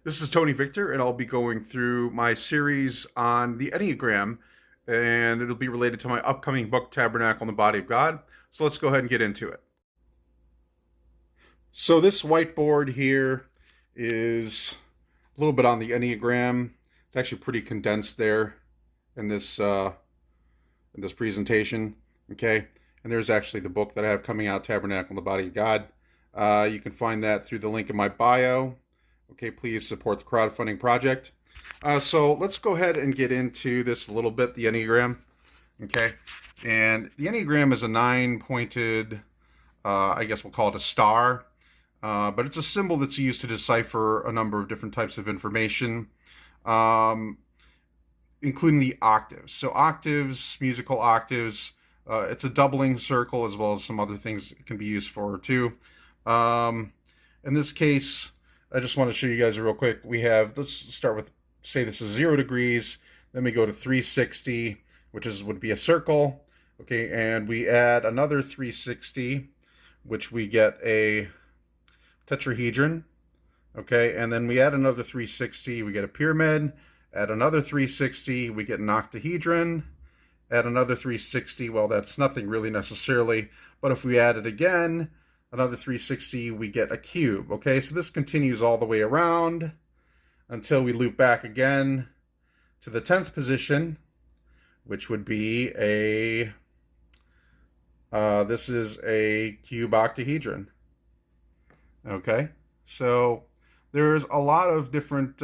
This is Tony Victor, and I'll be going through my series on the Enneagram, and it'll be related to my upcoming book, Tabernacle in the Body of God. So let's go ahead and get into it. So this whiteboard here is a little bit on the Enneagram. It's actually pretty condensed there in this presentation. Okay, and there's actually the book that I have coming out, Tabernacle in the Body of God. You can find that through the link in my bio. Okay, please support the crowdfunding project. So let's go ahead and get into this a little bit, the Enneagram. Okay, and the Enneagram is a 9-pointed, I guess we'll call it a star, but it's a symbol that's used to decipher a number of different types of information, including the octaves. So octaves, musical octaves, it's a doubling circle as well as some other things it can be used for too. In this case, I just want to show you guys real quick. We have, let's start with, say this is 0 degrees. Then we go to 360, which would be a circle. Okay, and we add another 360, which we get a tetrahedron. Okay, and then we add another 360, we get a pyramid. Add another 360, we get an octahedron. Add another 360, well, that's nothing really necessarily. But if we add it again, another 360, we get a cube. Okay, so this continues all the way around until we loop back again to the 10th position, which would be this is a cube octahedron. Okay, so there's a lot of different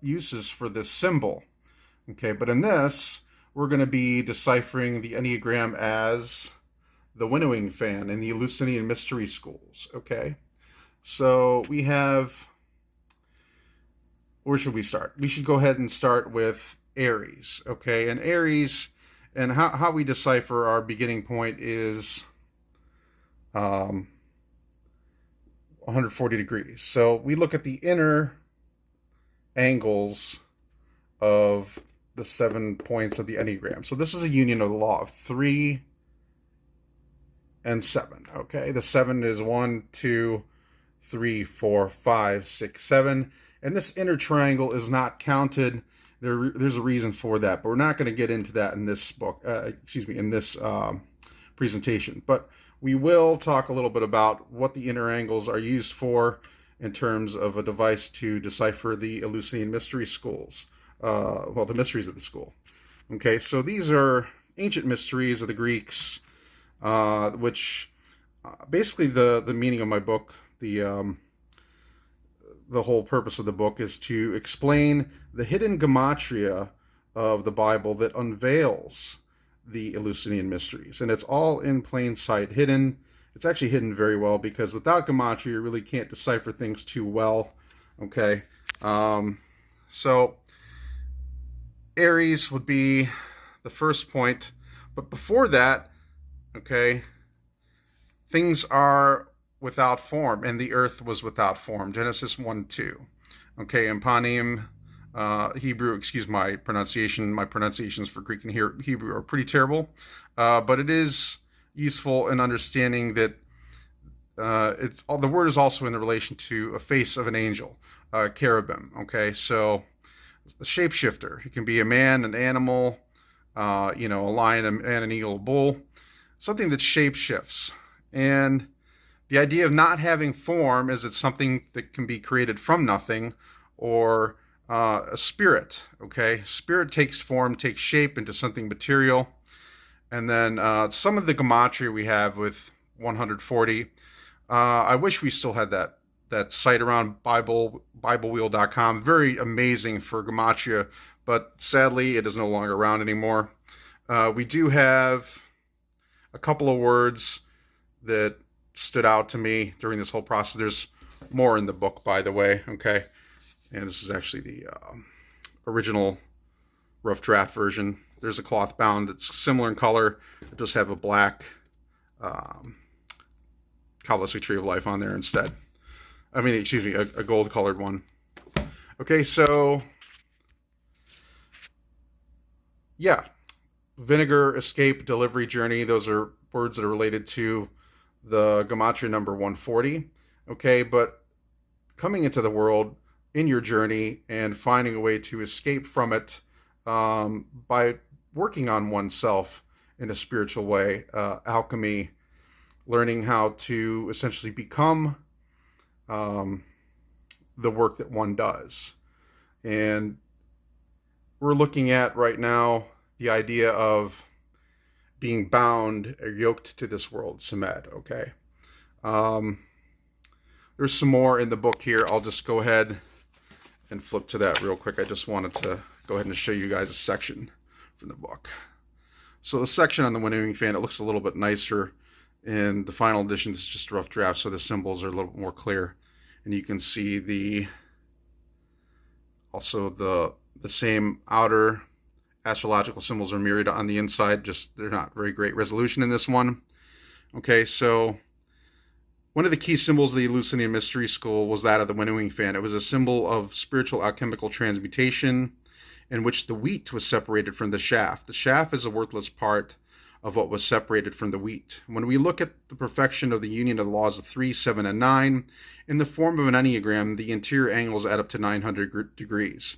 uses for this symbol. Okay, but in this, we're going to be deciphering the Enneagram as the Winnowing Fan in the Eleusinian Mystery Schools. Okay, so we have, where should we start? We should go ahead and start with Aries. Okay, and Aries, and how we decipher our beginning point is 140 degrees. So we look at the inner angles of the 7 points of the Enneagram. So this is a union of the law of 3 and 7. Okay, the 7 is 1, 2, 3, 4, 5, 6, 7, and this inner triangle is not counted. There's a reason for that, but we're not going to get into that in this book. In this presentation. But we will talk a little bit about what the inner angles are used for in terms of a device to decipher the Eleusinian mystery schools. The mysteries of the school. Okay, so these are ancient mysteries of the Greeks, which basically the meaning of my book, the whole purpose of the book is to explain the hidden gematria of the Bible that unveils the Eleusinian mysteries. And it's all in plain sight, hidden. It's actually hidden very well because without gematria, you really can't decipher things too well. Okay, so Aries would be the first point. But before that, okay, things are without form, and the earth was without form. Genesis 1:2. Okay, and Panim, Hebrew, excuse my pronunciation. My pronunciations for Greek and Hebrew are pretty terrible, but it is useful in understanding that the word is also in the relation to a face of an angel, cherubim. Okay, so a shapeshifter. It can be a man, an animal, a lion, and an eagle, a bull, something that shapeshifts. And the idea of not having form is it's something that can be created from nothing, or a spirit. Okay, spirit takes form, takes shape into something material. And then some of the gematria we have with 140. I wish we still had that site around BibleWheel.com. Very amazing for gematria, but sadly it is no longer around anymore. We do have a couple of words that stood out to me during this whole process. There's more in the book, by the way. Okay, and this is actually the original rough draft version. There's a cloth bound that's similar in color. It does have a black Kabbalistic Tree of Life on there instead. A gold colored one. Okay, so yeah, vinegar, escape, delivery, journey. Those are words that are related to the gematria number 140. Okay, but coming into the world, in your journey and finding a way to escape from it by working on oneself in a spiritual way, alchemy, learning how to essentially become the work that one does. And we're looking at right now the idea of being bound or yoked to this world, Samed, okay? There's some more in the book here. I'll just go ahead and flip to that real quick. I just wanted to go ahead and show you guys a section from the book. So the section on the Winnowing Fan, it looks a little bit nicer. In the final edition, this is just a rough draft, so the symbols are a little bit more clear. And you can see also the same outer astrological symbols are mirrored on the inside, just they're not very great resolution in this one. Okay, so one of the key symbols of the Eleusinian Mystery School was that of the Winnowing Fan. It was a symbol of spiritual alchemical transmutation in which the wheat was separated from the chaff. The chaff is a worthless part of what was separated from the wheat. When we look at the perfection of the union of the laws of 3, 7, and 9, in the form of an Enneagram, the interior angles add up to 900 degrees.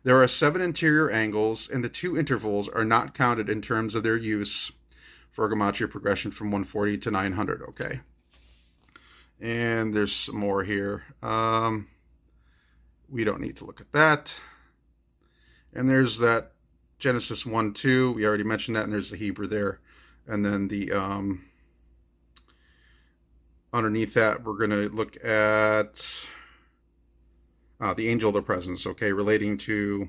There are 7 interior angles, and the 2 intervals are not counted in terms of their use for gematria progression from 140 to 900, okay? And there's some more here. We don't need to look at that. And there's that Genesis 1-2. We already mentioned that, and there's the Hebrew there. And then the underneath that, we're going to look at the angel of the presence, okay, relating to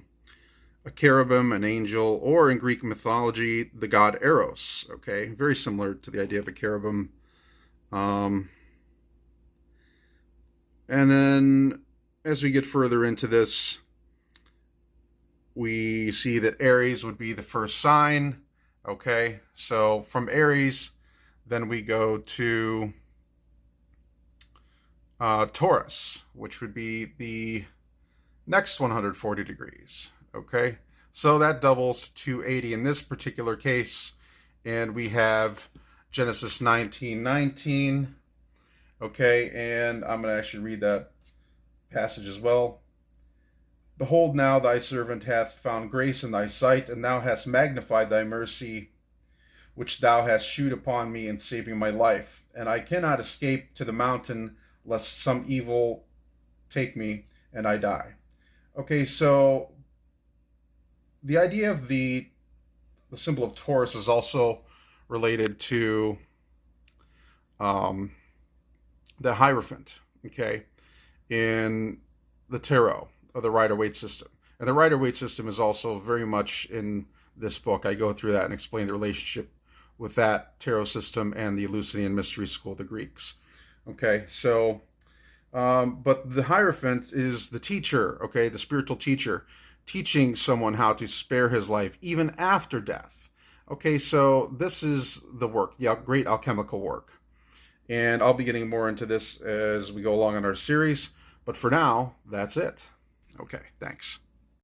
a cherubim, an angel, or in Greek mythology, the god Eros, okay, very similar to the idea of a cherubim. And then as we get further into this, we see that Aries would be the first sign, okay, so from Aries, then we go to Taurus, which would be the next 140 degrees, okay? So that doubles to 280 in this particular case, and we have Genesis 19:19, okay? And I'm going to actually read that passage as well. Behold, now thy servant hath found grace in thy sight, and thou hast magnified thy mercy, which thou hast shewed upon me in saving my life. And I cannot escape to the mountain, lest some evil take me and I die. Okay, so the idea of the symbol of Taurus is also related to the Hierophant, okay, in the tarot, or the Rider-Waite system. And the Rider-Waite system is also very much in this book. I go through that and explain the relationship with that tarot system and the Eleusinian Mystery School, the Greeks. Okay, so, but the Hierophant is the teacher, okay, the spiritual teacher, teaching someone how to spare his life even after death. Okay, so this is the work, the great alchemical work. And I'll be getting more into this as we go along in our series. But for now, that's it. Okay, thanks.